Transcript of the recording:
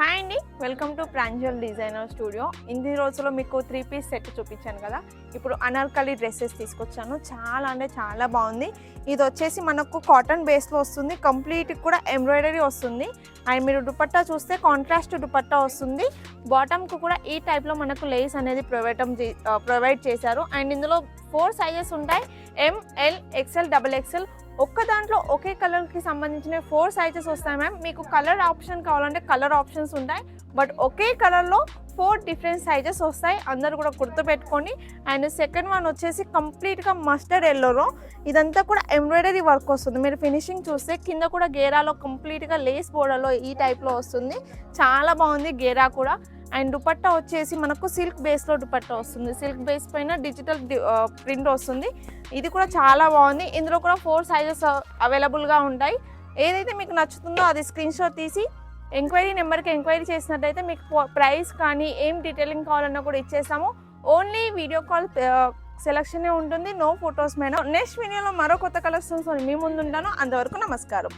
Hi అండి, welcome to Pranjal designer studio. ఇన్ని రోజుల్లో మీకు 3 పీస్ సెట్ చూపించాను కదా. ఇప్పుడు అనార్కలి డ్రెస్సెస్ తీసుకొచ్చాను. చాలా అంటే చాలా బాగుంది. ఇది వచ్చేసి మనకు కాటన్ బేస్లో వస్తుంది. కంప్లీట్ కూడా ఎంబ్రాయిడరీ వస్తుంది. అండ్ మీరు దుపట్టా చూస్తే కాంట్రాస్ట్ దుపట్టా వస్తుంది. బాటమ్కు కూడా ఈ టైప్లో మనకు లేస్ అనేది ప్రొవైడ్ చేశారు. అండ్ ఇందులో 4 సైజెస్ ఉంటాయి. ML, XL, XXL. ఒక్క దాంట్లో ఒకే కలర్కి సంబంధించిన 4 సైజెస్ వస్తాయి మ్యామ్. మీకు కలర్ ఆప్షన్ కావాలంటే కలర్ ఆప్షన్స్ ఉంటాయి. బట్ ఒకే కలర్లో 4 డిఫరెంట్ సైజెస్ వస్తాయి. అందరూ కూడా గుర్తుపెట్టుకోండి. అండ్ సెకండ్ వన్ వచ్చేసి కంప్లీట్గా మస్టర్డ్ ఎల్లోలో ఇదంతా కూడా ఎంబ్రాయిడరీ వర్క్ వస్తుంది. మీరు ఫినిషింగ్ చూస్తే కింద కూడా గేరాలో కంప్లీట్గా లేస్ బోర్డర్లో ఈ టైప్లో వస్తుంది. చాలా బాగుంది గేరా కూడా. అండ్ దుపట్టా వచ్చేసి మనకు సిల్క్ బేస్లో దుపట్టా వస్తుంది. సిల్క్ బేస్ పైన డిజిటల్ ప్రింట్ వస్తుంది. ఇది కూడా చాలా బాగుంది. ఇందులో కూడా 4 సైజెస్ అవైలబుల్గా ఉంటాయి. ఏదైతే మీకు నచ్చుతుందో అది స్క్రీన్ షాట్ తీసి ఎంక్వైరీ నెంబర్కి ఎంక్వైరీ చేసినట్టయితే మీకు ప్రైస్ కానీ ఏం డీటెయిలింగ్ కావాలన్నా కూడా ఇచ్చేసాము. ఓన్లీ వీడియో కాల్ సెలక్షనే ఉంటుంది, నో ఫొటోస్ మేడం. నెక్స్ట్ వీడియోలో మరో కొత్త కలెక్షన్స్ మీ ముందు ఉంటాను. అంతవరకు నమస్కారం.